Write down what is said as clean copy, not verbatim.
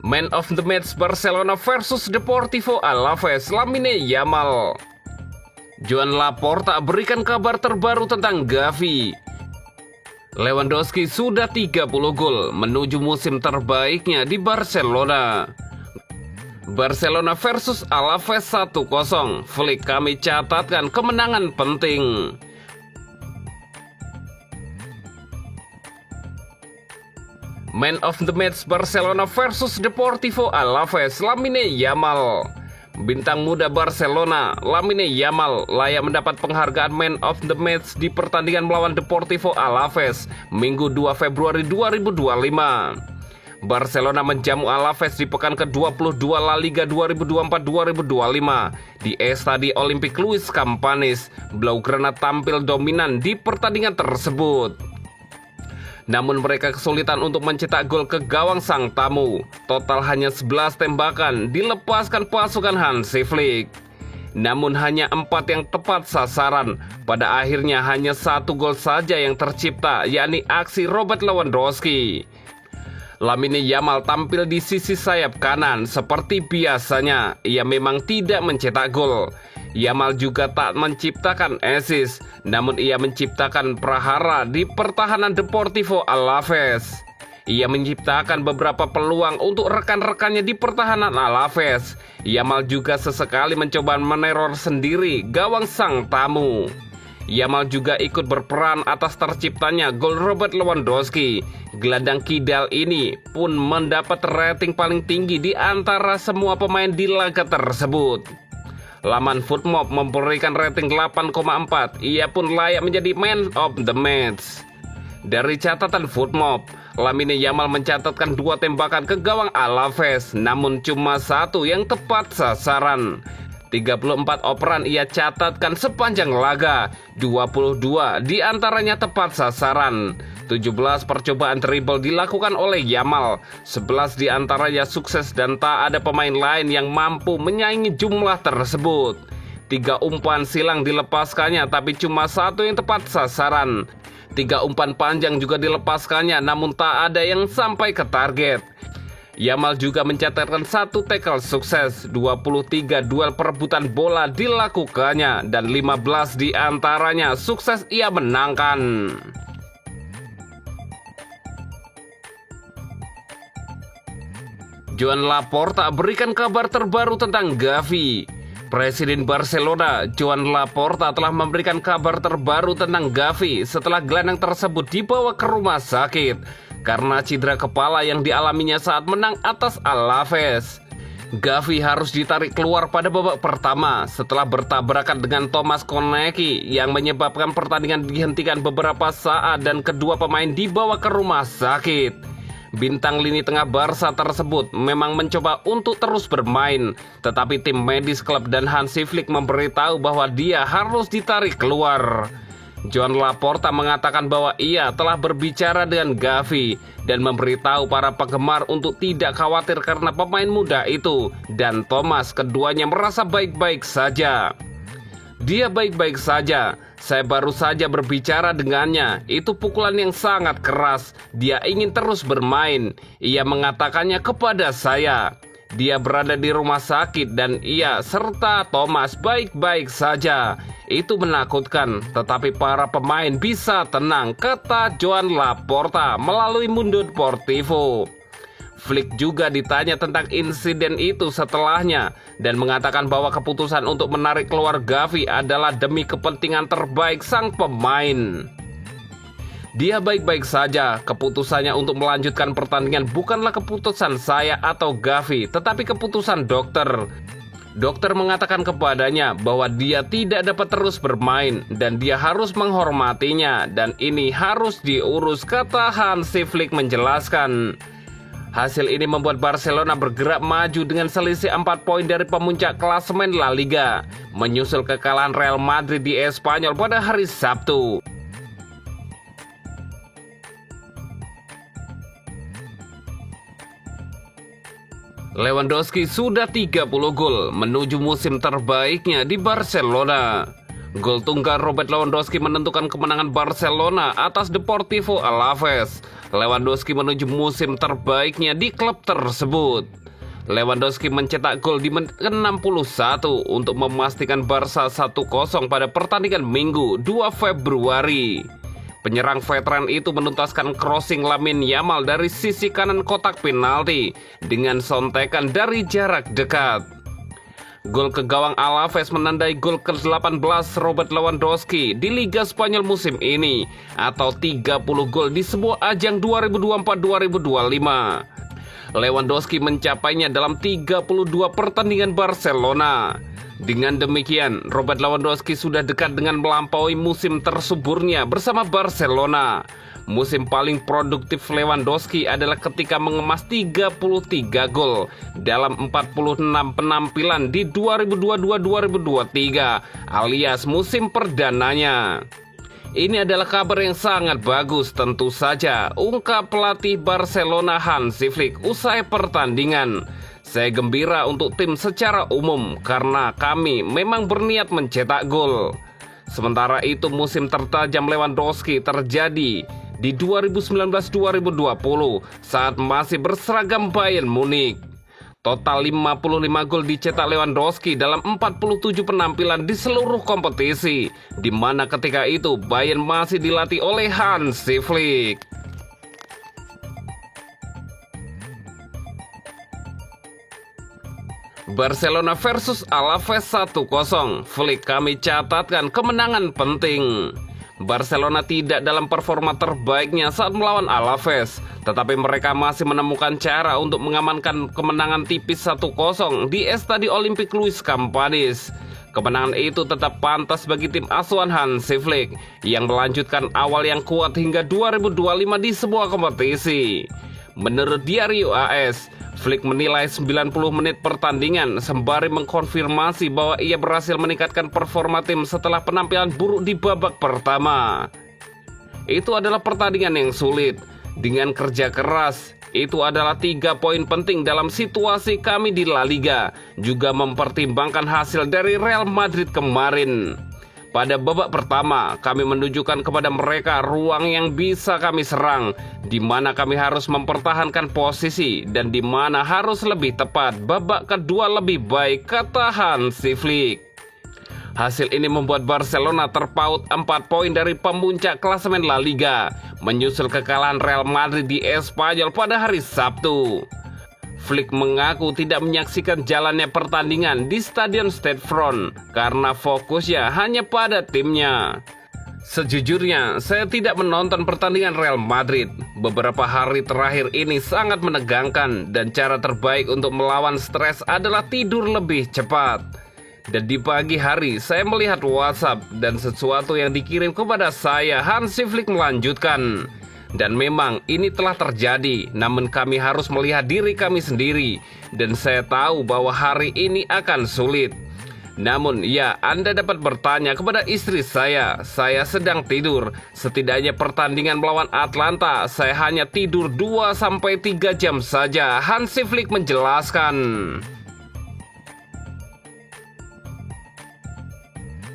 Man of the match Barcelona versus Deportivo Alaves, Lamine Yamal. Joan Laporta berikan kabar terbaru tentang Gavi. Lewandowski sudah 30 gol menuju musim terbaiknya di Barcelona. Barcelona versus Alaves 1-0. Flick, kami catatkan kemenangan penting. Man of the match Barcelona versus Deportivo Alaves, Lamine Yamal. Bintang muda Barcelona, Lamine Yamal layak mendapat penghargaan Man of the Match di pertandingan melawan Deportivo Alaves Minggu 2 Februari 2025. Barcelona menjamu Alaves di pekan ke-22 La Liga 2024-2025 di Estadi Olympic Luis Campanis. Blaugrana tampil dominan di pertandingan tersebut. Namun mereka kesulitan untuk mencetak gol ke gawang sang tamu. Total hanya 11 tembakan dilepaskan pasukan Hansi Flick. Namun hanya 4 yang tepat sasaran. Pada akhirnya hanya 1 gol saja yang tercipta, yakni aksi Robert Lewandowski. Lamine Yamal tampil di sisi sayap kanan seperti biasanya. Ia memang tidak mencetak gol. Yamal juga tak menciptakan assist, namun ia menciptakan prahara di pertahanan Deportivo Alaves. Ia menciptakan beberapa peluang untuk rekan-rekannya di pertahanan Alaves. Yamal juga sesekali mencoba meneror sendiri gawang sang tamu. Yamal juga ikut berperan atas terciptanya gol Robert Lewandowski. Gelandang kidal ini pun mendapat rating paling tinggi di antara semua pemain di laga tersebut. Laman Footmob memberikan rating 8,4. Ia pun layak menjadi Man of the Match. Dari catatan Footmob, Lamine Yamal mencatatkan 2 tembakan ke gawang Alaves, namun cuma 1 yang tepat sasaran. 34 operan ia catatkan sepanjang laga, 22 diantaranya tepat sasaran. 17 percobaan dribble dilakukan oleh Yamal, 11 diantaranya sukses dan tak ada pemain lain yang mampu menyaingi jumlah tersebut. 3 umpan silang dilepaskannya tapi cuma 1 yang tepat sasaran. 3 umpan panjang juga dilepaskannya namun tak ada yang sampai ke target. Yamal juga mencatatkan 1 tackle sukses, 23 duel perebutan bola dilakukannya, dan 15 diantaranya sukses ia menangkan. Joan Laporta berikan kabar terbaru tentang Gavi. Presiden Barcelona, Joan Laporta, telah memberikan kabar terbaru tentang Gavi setelah gelandang tersebut dibawa ke rumah sakit karena cedera kepala yang dialaminya saat menang atas Alaves. Gavi harus ditarik keluar pada babak pertama setelah bertabrakan dengan Thomas Konecki yang menyebabkan pertandingan dihentikan beberapa saat dan kedua pemain dibawa ke rumah sakit. Bintang lini tengah Barca tersebut memang mencoba untuk terus bermain, tetapi tim medis klub dan Hansi Flick memberitahu bahwa dia harus ditarik keluar. Joan Laporta mengatakan bahwa ia telah berbicara dengan Gavi dan memberitahu para penggemar untuk tidak khawatir karena pemain muda itu dan Thomas, keduanya merasa baik-baik saja. Dia baik-baik saja. Saya baru saja berbicara dengannya. Itu pukulan yang sangat keras. Dia ingin terus bermain. Ia mengatakannya kepada saya. Dia berada di rumah sakit dan ia serta Thomas baik-baik saja. Itu menakutkan, tetapi para pemain bisa tenang, kata Joan Laporta melalui Mundo Deportivo. Flick juga ditanya tentang insiden itu setelahnya dan mengatakan bahwa keputusan untuk menarik keluar Gavi adalah demi kepentingan terbaik sang pemain. Dia baik-baik saja. Keputusannya untuk melanjutkan pertandingan bukanlah keputusan saya atau Gavi, tetapi keputusan dokter. Dokter mengatakan kepadanya bahwa dia tidak dapat terus bermain dan dia harus menghormatinya dan ini harus diurus, kata Hansi Flick menjelaskan. Hasil ini membuat Barcelona bergerak maju dengan selisih 4 poin dari pemuncak klasemen La Liga, menyusul kekalahan Real Madrid di Espanyol pada hari Sabtu. Lewandowski sudah 30 gol menuju musim terbaiknya di Barcelona. Gol tunggal Robert Lewandowski menentukan kemenangan Barcelona atas Deportivo Alaves. Lewandowski menuju musim terbaiknya di klub tersebut. Lewandowski mencetak gol di menit ke-61 untuk memastikan Barca 1-0 pada pertandingan Minggu 2 Februari. Penyerang veteran itu menuntaskan crossing Lamine Yamal dari sisi kanan kotak penalti dengan sontekan dari jarak dekat. Gol ke gawang Alaves menandai gol ke-18 Robert Lewandowski di Liga Spanyol musim ini atau 30 gol di sebuah ajang 2024-2025. Lewandowski mencapainya dalam 32 pertandingan Barcelona. Dengan demikian, Robert Lewandowski sudah dekat dengan melampaui musim tersuburnya bersama Barcelona. Musim paling produktif Lewandowski adalah ketika mengemas 33 gol dalam 46 penampilan di 2022-2023 alias musim perdananya. Ini adalah kabar yang sangat bagus tentu saja, ungkap pelatih Barcelona Hansi Flick usai pertandingan. Saya gembira untuk tim secara umum karena kami memang berniat mencetak gol. Sementara itu musim tertajam Lewandowski terjadi di 2019-2020 saat masih berseragam Bayern Munich. Total 55 gol dicetak Lewandowski dalam 47 penampilan di seluruh kompetisi, di mana ketika itu Bayern masih dilatih oleh Hansi Flick. Barcelona versus Alaves 1-0. Flick, kami catatkan kemenangan penting. Barcelona tidak dalam performa terbaiknya saat melawan Alaves, tetapi mereka masih menemukan cara untuk mengamankan kemenangan tipis 1-0 di Estadio Olímpic Luis Companys. Kemenangan itu tetap pantas bagi tim asuhan Hansi Flick yang melanjutkan awal yang kuat hingga 2025 di sebuah kompetisi. Menurut Diario AS, Flick menilai 90 menit pertandingan sembari mengkonfirmasi bahwa ia berhasil meningkatkan performa tim setelah penampilan buruk di babak pertama. Itu adalah pertandingan yang sulit. Dengan kerja keras, itu adalah 3 poin penting dalam situasi kami di La Liga, juga mempertimbangkan hasil dari Real Madrid kemarin. Pada babak pertama, kami menunjukkan kepada mereka ruang yang bisa kami serang, di mana kami harus mempertahankan posisi dan di mana harus lebih tepat. Babak kedua lebih baik, kata Hansi Flick. Hasil ini membuat Barcelona terpaut 4 poin dari pemuncak klasemen La Liga, menyusul kekalahan Real Madrid di Espanyol pada hari Sabtu. Flick mengaku tidak menyaksikan jalannya pertandingan di Stadion Stade Front karena fokusnya hanya pada timnya. Sejujurnya, saya tidak menonton pertandingan Real Madrid. Beberapa hari terakhir ini sangat menegangkan dan cara terbaik untuk melawan stres adalah tidur lebih cepat. Dan di pagi hari, saya melihat WhatsApp dan sesuatu yang dikirim kepada saya. Hansi Flick melanjutkan. Dan memang ini telah terjadi, namun kami harus melihat diri kami sendiri. Dan saya tahu bahwa hari ini akan sulit. Namun ya, Anda dapat bertanya kepada istri saya sedang tidur. Setidaknya pertandingan melawan Atlanta, saya hanya tidur 2-3 jam saja, Hansi Flick menjelaskan.